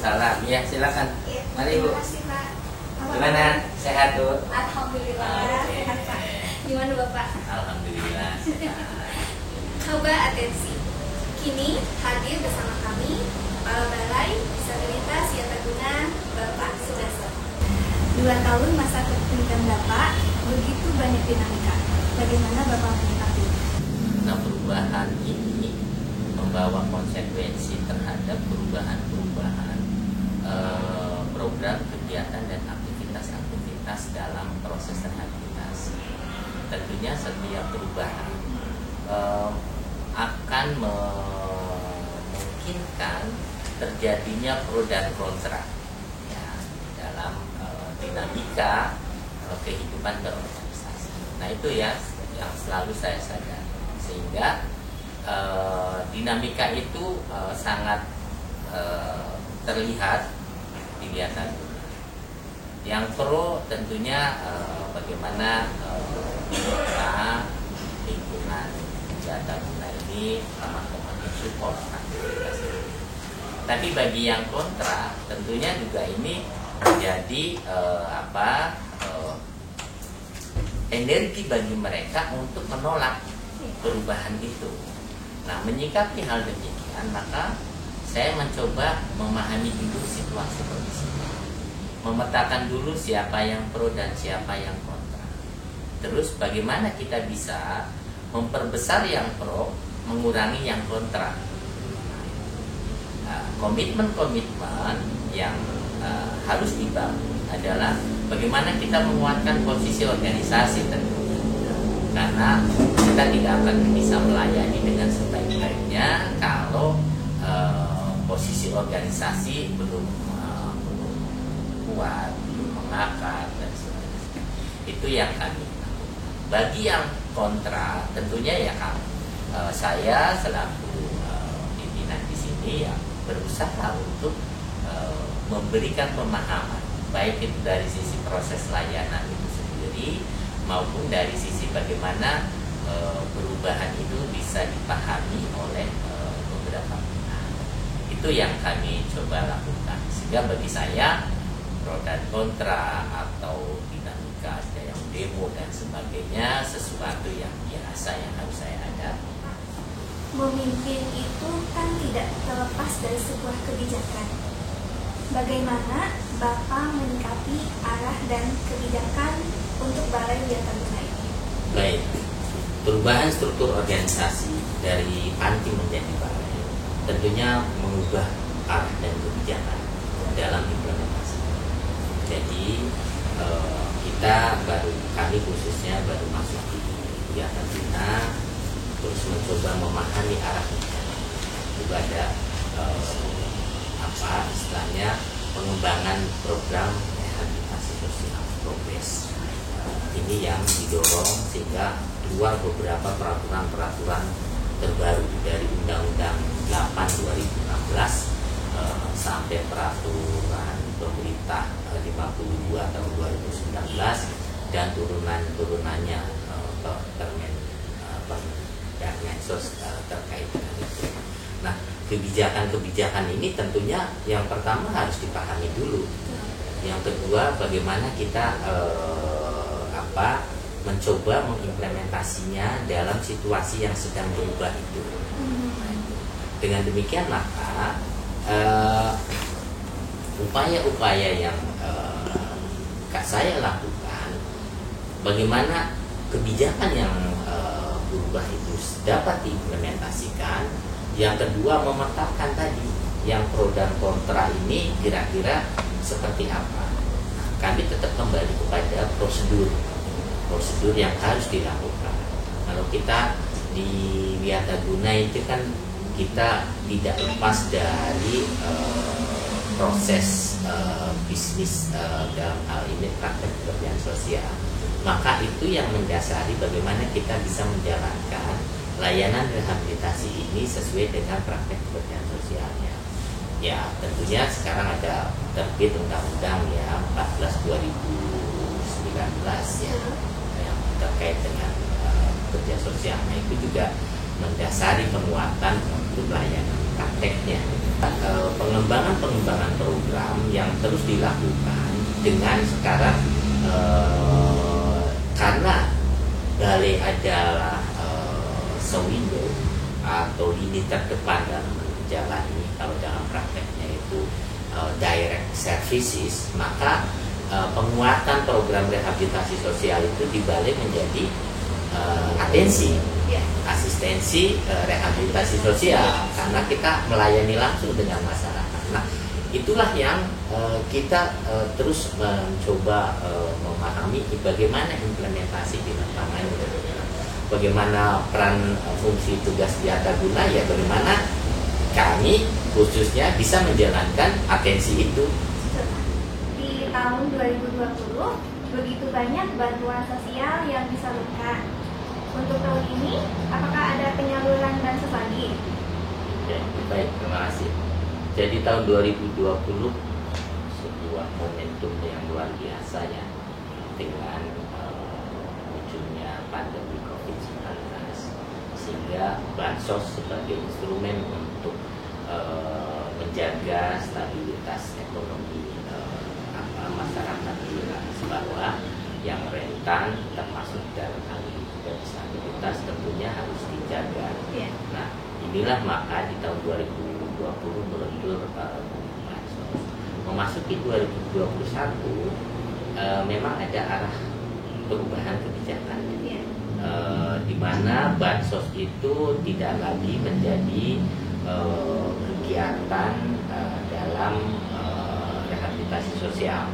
Waalaikumsalam. Ya, silakan. Ya, Mari Bu. terima kasih, Pak. Gimana? Sehat Bu? Alhamdulillah, sehat Pak. Gimana Bapak? Alhamdulillah. Coba atensi. Kini hadir bersama kami Kepala Balai Disabilitas Yataguna Bapak Sudarso. 2 tahun masa kepemimpinan Bapak begitu banyak dinamika. Bagaimana Bapak menyikapi? Nah, perubahan ini membawa konsekuensi terhadap perubahan-perubahan program, kegiatan, dan aktivitas-aktivitas dalam proses rehabilitasi. Tentunya setiap perubahan akan memungkinkan terjadinya pro dan kontra ya, dalam dinamika kehidupan berorganisasi. Nah, itu ya yang selalu saya sadari, sehingga dinamika itu sangat terlihat dilihat. Yang pro tentunya bagaimana kita lingkungan Yataguna ini teman-teman support aktivitas ini. Tapi bagi yang kontra tentunya juga ini menjadi energi bagi mereka untuk menolak perubahan itu. Nah, menyikapi hal demikian, maka saya mencoba memahami dulu situasi kondisinya, memetakan dulu siapa yang pro dan siapa yang kontra. Terus bagaimana kita bisa memperbesar yang pro, mengurangi yang kontra. Nah, komitmen-komitmen yang harus dibangun adalah bagaimana kita menguatkan posisi organisasi tentunya. Karena kita tidak akan bisa melayani dengan sebaik-baiknya kalau posisi organisasi belum kuat, belum mengakar dan sebagainya. Itu yang kami lakukan. Bagi yang kontra, tentunya ya saya selaku pimpinan di sini ya berusaha untuk memberikan pemahaman, baik itu dari sisi proses layanan itu sendiri maupun dari sisi bagaimana perubahan itu bisa dipahami oleh beberapa pihak. Itu yang kami coba lakukan, sehingga bagi saya pro dan kontra atau dinamika ada yang demo dan sebagainya sesuatu yang biasa yang harus saya hadapi. Memimpin itu kan tidak terlepas dari sebuah kebijakan. Bagaimana Bapak menyikapi arah dan kebijakan untuk Balai Yataguna ini? Baik, perubahan struktur organisasi dari Panti menjadi Balai tentunya mengubah arah dan kebijakan dalam implementasi. Jadi kami khususnya baru masuk di Yataguna, terus mencoba memahami arah kebijakan. Juga ada istilahnya pengembangan program rehabilitasi sosial progres. Ini yang didorong sehingga keluar beberapa peraturan-peraturan terbaru dari Undang-Undang 8 2016 sampai peraturan pemerintah 52 tahun 2019 dan turunannya Permensos terkait dengan itu. Nah, kebijakan-kebijakan ini tentunya yang pertama harus dipahami dulu. Yang kedua, bagaimana kita mencoba mengimplementasinya dalam situasi yang sedang berubah itu. Dengan demikian maka upaya-upaya yang saya lakukan, bagaimana kebijakan yang berubah itu dapat diimplementasikan. Yang kedua, memetakan tadi yang pro dan kontra ini kira-kira seperti apa. Nah, kami tetap kembali kepada prosedur yang harus dilakukan. Kalau kita di Yataguna itu kan kita tidak lepas dari proses bisnis dalam hal ini praktek pekerjaan sosial. Maka itu yang mendasari bagaimana kita bisa menjalankan layanan rehabilitasi ini sesuai dengan praktek pekerjaan sosialnya. Ya, tentunya sekarang ada terbit undang-undang ya 14/2019 ya yang terkait dengan kerja sosial. Nah, itu juga mendasari penguatan untuk layanan prakteknya. Pengembangan terus dilakukan dengan sekarang karena balai adalah sewindo atau lini terdepan dalam menjalani, kalau dalam prakteknya itu direct services, maka penguatan program rehabilitasi sosial itu dibalik menjadi atensi, asistensi rehabilitasi sosial, karena kita melayani langsung dengan masyarakat. Nah, itulah yang kita terus mencoba memahami bagaimana implementasi di lapangan, bagaimana peran fungsi tugas wiataguna, ya bagaimana kami khususnya bisa menjalankan atensi itu. Di tahun 2020 begitu banyak bantuan sosial yang disalurkan. Untuk tahun ini, apakah ada penyaluran bansos lagi? Ya, baik, terima kasih. Jadi tahun 2020 sebuah momentum yang luar biasa ya, dengan munculnya pandemi COVID-19, sehingga bansos sebagai instrumen untuk menjaga stabilitas ekonomi masyarakat di bawah yang rentan, termasuk dalam hal ini juga disabilitas, tentunya harus dijaga. Nah, inilah maka di tahun 2020 meluncur bansos. Memasuki 2021 memang ada arah perubahan kebijakan, di mana bansos itu tidak lagi menjadi kegiatan dalam rehabilitasi sosial.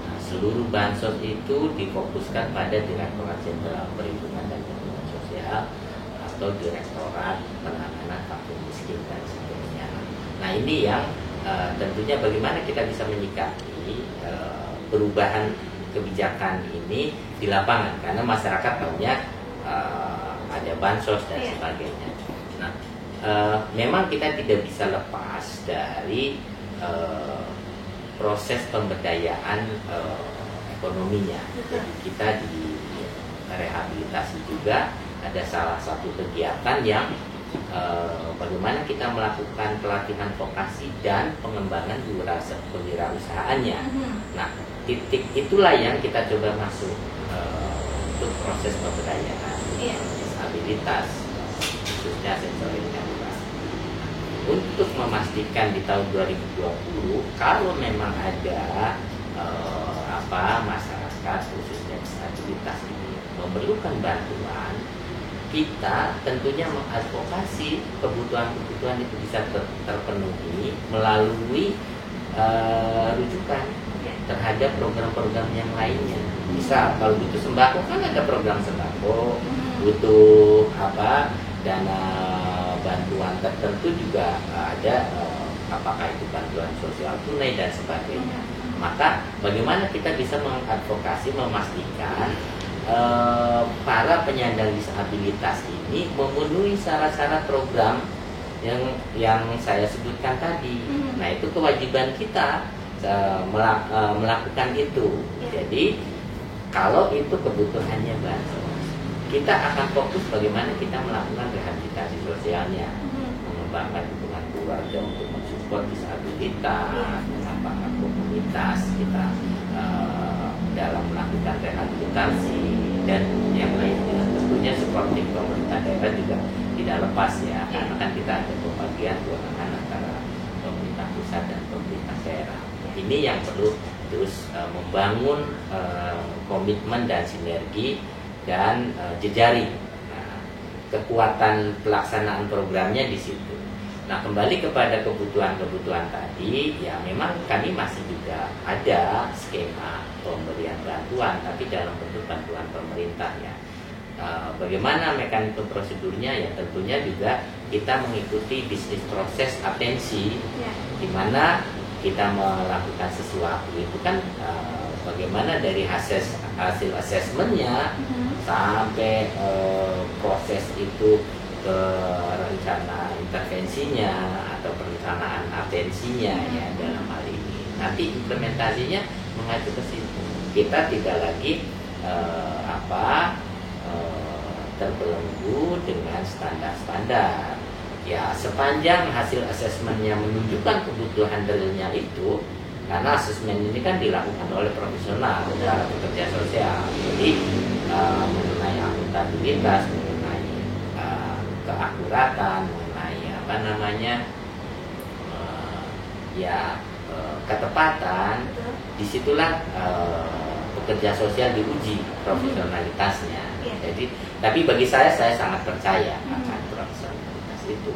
Nah, seluruh bansos itu difokuskan pada Direktorat Jenderal Perlindungan dan Jaminan Sosial atau Direktorat Penanganan Fakir Miskin dan seterusnya. Nah, ini yang tentunya bagaimana kita bisa menyikapi perubahan kebijakan ini di lapangan, karena masyarakat tahunya ada bansos dan sebagainya. Nah, memang kita tidak bisa lepas dari proses pemberdayaan ekonominya. Jadi kita di rehabilitasi juga ada salah satu kegiatan yang bagaimana kita melakukan pelatihan vokasi dan pengembangan kewirausahaannya. Nah, titik itulah yang kita coba masuk untuk proses pemberdayaan disabilitas, khususnya sensorik neural. Untuk memastikan di tahun 2020 kalau memang ada masyarakat khususnya disabilitas ini memerlukan bantuan, kita tentunya mengadvokasi kebutuhan-kebutuhan itu bisa terpenuhi melalui rujukan terhadap program-program yang lainnya. Misal kalau butuh sembako, kan ada program sembako, butuh dana bantuan tertentu juga ada, apakah itu bantuan sosial tunai dan sebagainya. Maka bagaimana kita bisa mengadvokasi, memastikan para penyandang disabilitas ini memenuhi syarat-syarat program yang saya sebutkan tadi. Nah, itu kewajiban kita melakukan itu. Jadi kalau itu kebutuhannya bansos, kita akan fokus bagaimana kita melakukan rehabilitasi sosialnya, mengembangkan hubungan keluarga untuk mensupport disabilitas, mengembangkan komunitas kita dalam melakukan rehabilitasi dan yang lainnya. Tentunya seperti pemerintah daerah juga tidak lepas ya, karena kan kita ada pembagian kewenangan antara pemerintah pusat dan pemerintah daerah. Ini yang perlu terus membangun komitmen dan sinergi dan jejaring. Nah, kekuatan pelaksanaan programnya di situ. Nah, kembali kepada kebutuhan-kebutuhan tadi, ya memang kami masih juga ada skema pemberian bantuan, tapi dalam bentuk bantuan pemerintah ya. Bagaimana mekanisme prosedurnya, ya tentunya juga kita mengikuti bisnis proses atensi, di mana kita melakukan sesuatu itu kan bagaimana dari hasil asesmennya sampai proses itu ke rencana intervensinya atau perencanaan atensinya ya dalam hal ini. Nanti implementasinya mengacu ke situ. Kita tidak lagi terbelenggu dengan standar-standar. Ya, sepanjang hasil asesmennya menunjukkan kebutuhan realnya itu, Karena asesmen ini kan dilakukan oleh profesional, para pekerja sosial. Jadi mengenai akuntabilitas, mengenai keakuratan, mengenai apa namanya ketepatan, disitulah pekerja sosial diuji profesionalitasnya. Jadi, tapi bagi saya sangat percaya akan profesionalitas itu,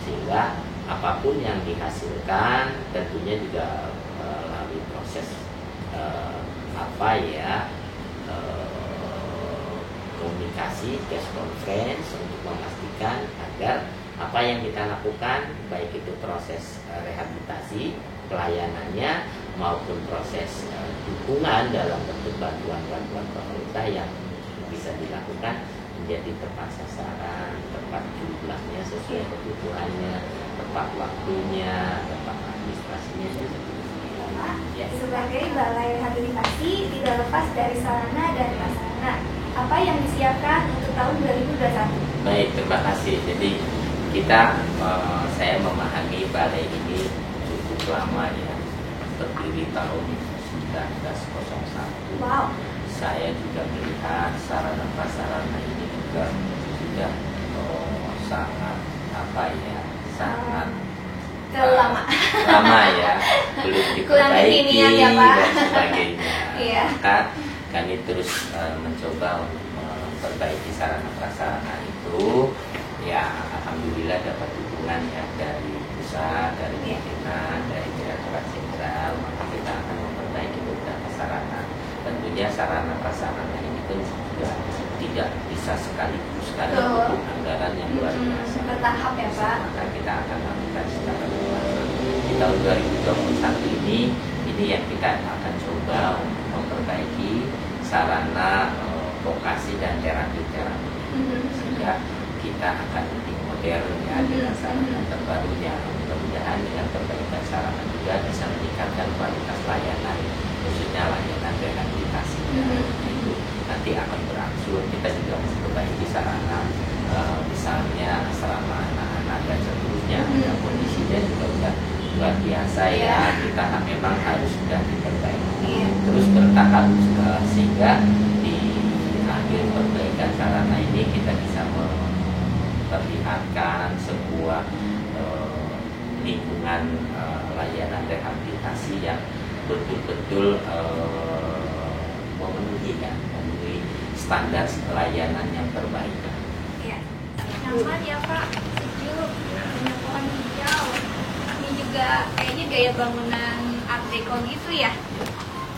sehingga apapun yang dihasilkan tentunya juga melalui proses komunikasi, case conference untuk memastikan agar apa yang kita lakukan, baik itu proses rehabilitasi, pelayanannya, maupun proses dukungan dalam bentuk bantuan-bantuan pemerintah yang bisa dilakukan menjadi tepat sasaran, tepat jumlahnya sesuai kebutuhannya, tepat waktunya, tepat administrasinya. Ya. Sebagai balai rehabilitasi tidak lepas dari sarana dan prasarana. Apa yang disiapkan untuk tahun 2021? Baik, terima kasih. Jadi saya memahami balai ini cukup lama ya, berdiri tahun 1901. Wow. Saya juga melihat sarana prasarana ini juga sudah sangat lama ya, belum diperbaiki ya, Pak. dan sebagainya. Iya. Maka kami terus mencoba untuk memperbaiki sarana prasarana itu. Ya, alhamdulillah dapat dukungan ya dari pusat, dari pimpinan, dari Direktorat Jenderal. Maka kita akan memperbaiki beberapa sarana. Tentunya sarana prasarana ini pun juga tidak bisa sekaligus karena butuh anggaran yang luar biasa. Bertahap ya, Pak. Maka kita akan lakukan secara bertahap. Di tahun 2021 ini yang kita akan coba untuk memperbaiki sarana vokasi dan terapi-terapi, sehingga kita akan lebih modern ya dengan sarana terbarunya. Mudah-mudahan dengan perbaikan sarana juga bisa meningkatkan kualitas layanan, khususnya layanan rehabilitasi. Itu nanti akan berangsur. Kita juga mesti perbaiki sarana, misalnya asrama anak-anak dan seterusnya. Kondisinya juga sudah luar biasa ya. Kita memang harus sudah diperbaiki terus bertahap, sehingga di akhir perbaikan sarana ini kita bisa memperlihatkan sebuah lingkungan layanan rehabilitasi yang betul-betul memenuhi standar layanan yang terbaik. Iya. Nyaman ya, Pak, sejuk, banyak pohon hijau. Ini juga kayaknya gaya bangunan Art Deco gitu ya.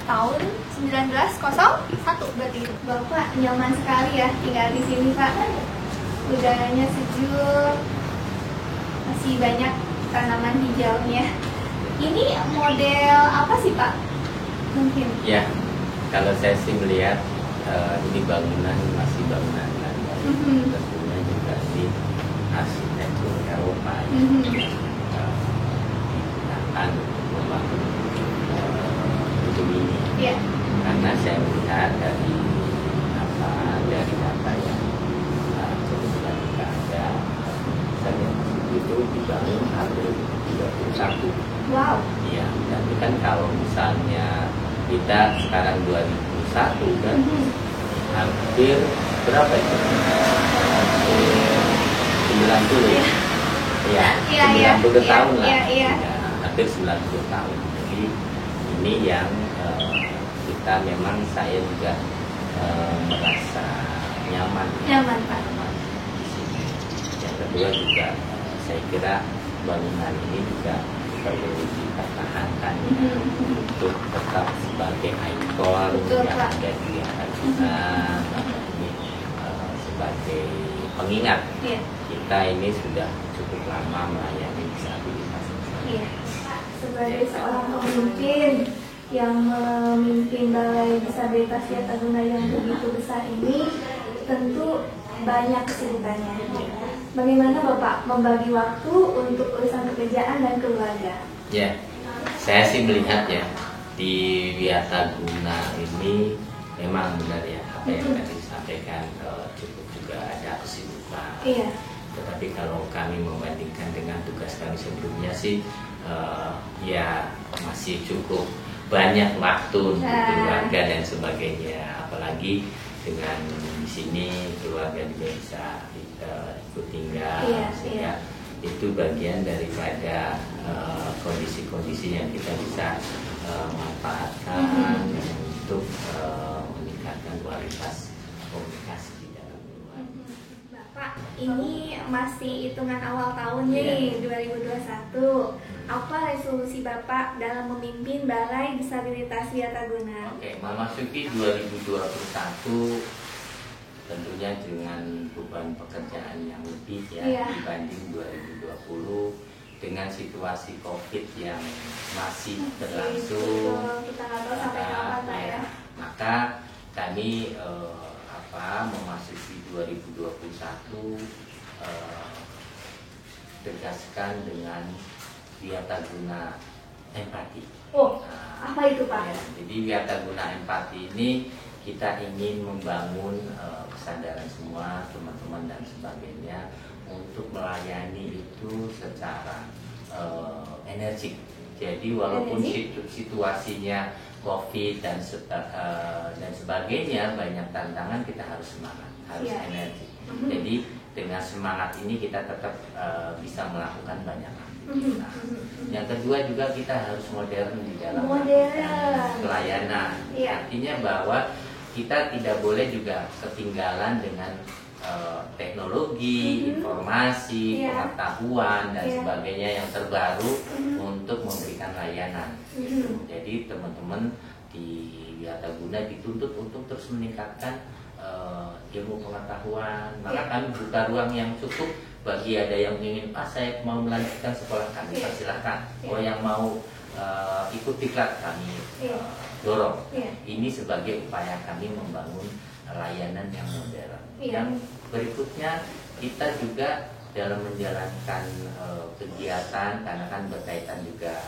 Tahun 1901 berarti. Bapak nyaman sekali ya tinggal di sini, Pak. Udaranya sejuk, masih banyak tanaman hijaunya. Ini model apa sih, Pak? Mungkin. Ya, kalau saya sih melihat ini bangunan masih bangunan Belanda. Tentunya juga di arsitektur Eropa yang digunakan untuk membangun gedung ini. Yeah. Karena saya melihat dari data yang kebetulan juga ada, saya itu dibangun tahun 31. Wow. Iya, tapi kan kalau misalnya kita sekarang 2001 kan hampir berapa itu? 90 ya. Iya, 90 tahun lah. Iya. Ya, hampir 90 tahun. Jadi ini yang kita memang saya juga merasa nyaman. Nyaman, Pak. Di sini. Yang kedua juga saya kira bangunan ini juga perlu dipertahankan untuk tetap sebagai ikon yang ada di Arjuna, ini sebagai pengingat kita ini sudah cukup lama melayani disabilitas. Iya. Sebagai seorang pemimpin yang memimpin Balai Disabilitas Siataguna yang begitu besar ini, tentu banyak kesibukannya. Bagaimana Bapak membagi waktu untuk urusan pekerjaan dan keluarga? Ya, saya sih melihat ya di Wiataguna ini memang benar ya apa yang tadi disampaikan, cukup juga ada kesibukan. Iya. Tetapi kalau kami membandingkan dengan tugas kami sebelumnya sih, ya masih cukup banyak waktu untuk keluarga dan sebagainya, apalagi dengan di sini keluarga juga bisa ikut tinggal, sehingga itu bagian daripada kondisi-kondisi yang kita bisa manfaatkan untuk meningkatkan kualitas komunikasi di dalam rumah. Bapak, ini masih hitungan awal tahun nih, 2021. Apa resolusi Bapak dalam memimpin Balai Disabilitas Wiataguna? Oke, memasuki 2021 tentunya dengan beban pekerjaan yang lebih dibanding 2020 dengan situasi COVID yang masih berlangsung. Kita nggak tahu sampai kapan ya. Maka kami memasuki 2021 tegaskan dengan Wiataguna Empati. Apa itu Pak? Ya, jadi Wiataguna Empati ini kita ingin membangun kesadaran semua teman-teman dan sebagainya untuk melayani itu secara energik. Jadi walaupun situasinya COVID dan sebagainya banyak tantangan, kita harus semangat, harus energi. Jadi dengan semangat ini kita tetap bisa melakukan banyak hal. Nah, yang kedua juga kita harus modern di dalam pelayanan. Artinya bahwa kita tidak boleh juga ketinggalan dengan teknologi, informasi, pengetahuan dan sebagainya yang terbaru untuk memberikan layanan. Jadi teman-teman di Wiataguna dituntut untuk terus meningkatkan ilmu pengetahuan. Maka kami buka ruang yang cukup bagi ada yang ingin, saya mau melanjutkan sekolah, kami persilahkan. Yang mau ikut diklat, kami dorong. Ini sebagai upaya kami membangun layanan yang modern. Yang berikutnya kita juga dalam menjalankan kegiatan, karena kan berkaitan juga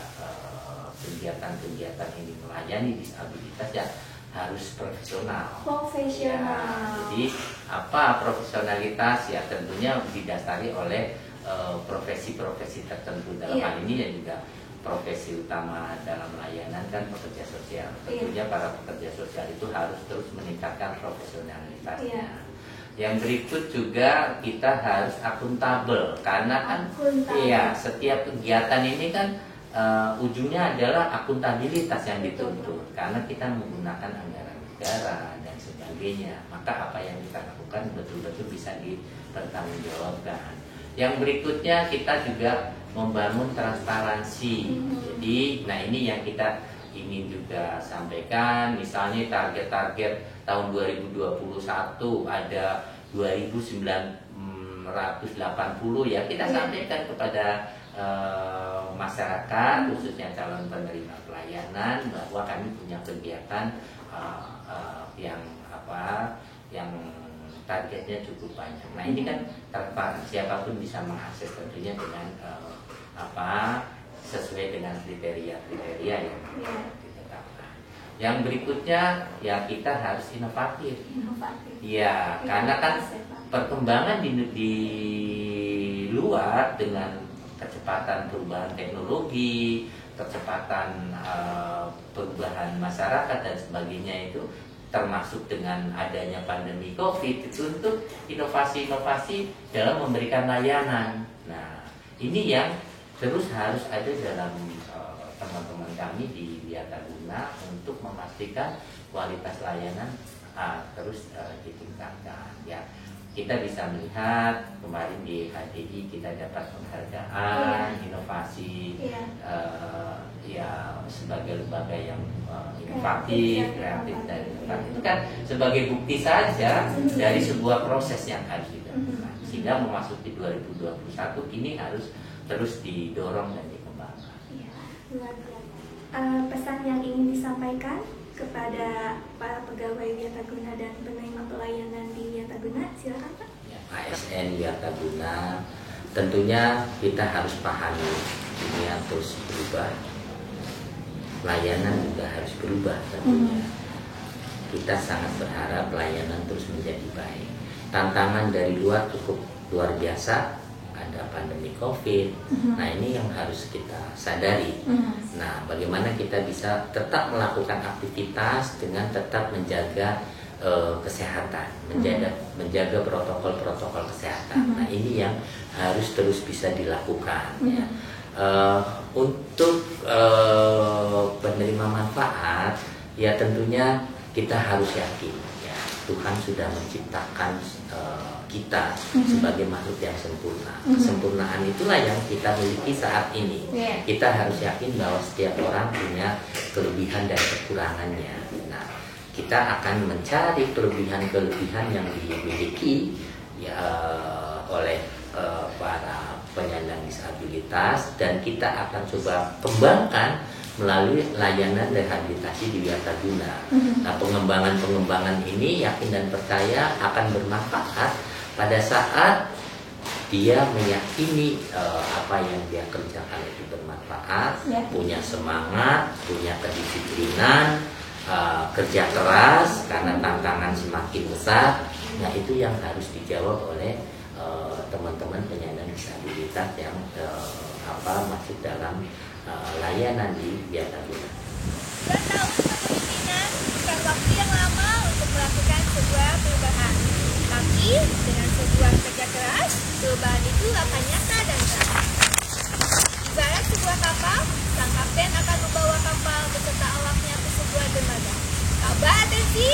kegiatan-kegiatan ini melayani disabilitas ya harus profesional. Ya, jadi apa profesionalitas ya tentunya didasari oleh profesi-profesi tertentu dalam hal ini dan juga profesi utama dalam layanan kan pekerja sosial. Tentunya para pekerja sosial itu harus terus meningkatkan profesionalitasnya. Yang berikut juga kita harus akuntabel, karena kan setiap kegiatan ini kan ujungnya adalah akuntabilitas yang dituntut, karena kita menggunakan anggaran negara dan sebagainya. Maka apa yang kita lakukan betul-betul bisa dipertanggungjawabkan. Yang berikutnya kita juga membangun transparansi. Jadi, nah ini yang kita ingin juga sampaikan. Misalnya target-target tahun 2021 ada 2.980 ya, kita sampaikan kepada masyarakat khususnya calon penerima pelayanan bahwa kami punya kegiatan yang targetnya cukup banyak. Nah ini kan tanpa siapapun bisa mengakses tentunya dengan sesuai dengan kriteria yang ditetapkan. Yang berikutnya ya kita harus inovatif. Ya, karena kan perkembangan di luar dengan kecepatan perubahan teknologi, kecepatan perubahan masyarakat dan sebagainya itu, termasuk dengan adanya pandemi COVID, itu untuk inovasi-inovasi dalam memberikan layanan. Nah, ini yang terus harus ada dalam teman-teman kami di Wiataguna untuk memastikan kualitas layanan terus ditingkatkan. Ya, kita bisa melihat kemarin di HDI kita dapat penghargaan inovasi sebagai lembaga yang inovatif, kreatif dan inovatif. Itu kan sebagai bukti saja dari sebuah proses yang harus dilakukan. Sehingga memasuki 2021 ini harus terus didorong dan dikembangkan. Pesan yang ingin disampaikan kepada para pegawai Wiataguna dan penerima pelayanan di Wiataguna, silakan Pak. ASN Wiataguna tentunya kita harus pahami dunia terus berubah, layanan juga harus berubah tentunya. Kita sangat berharap layanan terus menjadi baik. Tantangan dari luar cukup luar biasa ada pandemi COVID. Nah, ini yang harus kita sadari. Nah, bagaimana kita bisa tetap melakukan aktivitas dengan tetap menjaga kesehatan, menjaga protokol-protokol kesehatan. Nah, ini yang harus terus bisa dilakukan. Ya. Untuk penerima manfaat, ya tentunya kita harus yakin, ya Tuhan sudah menciptakan kita sebagai makhluk yang sempurna. Kesempurnaan itulah yang kita miliki saat ini. Kita harus yakin bahwa setiap orang punya kelebihan dan kekurangannya. Nah, kita akan mencari kelebihan-kelebihan yang dimiliki ya oleh para penyandang disabilitas, dan kita akan coba kembangkan melalui layanan rehabilitasi di Wiataguna. Nah, pengembangan ini yakin dan percaya akan bermanfaat pada saat dia meyakini apa yang dia kerjakan itu bermanfaat, punya semangat, punya kedisiplinan, kerja keras karena tantangan semakin besar. Nah, itu yang harus dijawab oleh teman-teman penyandang disabilitas yang masuk dalam layanan di Wiataguna. 2 tahun kepemimpinan bukan waktu yang lama untuk melakukan sebuah perubahan, tapi dengan sebuah kerja keras, perubahan itu akan nyata dan terasa. Ibarat sebuah kapal, sang kapten akan membawa kapal beserta awaknya ke sebuah dermaga. Kabar atensi,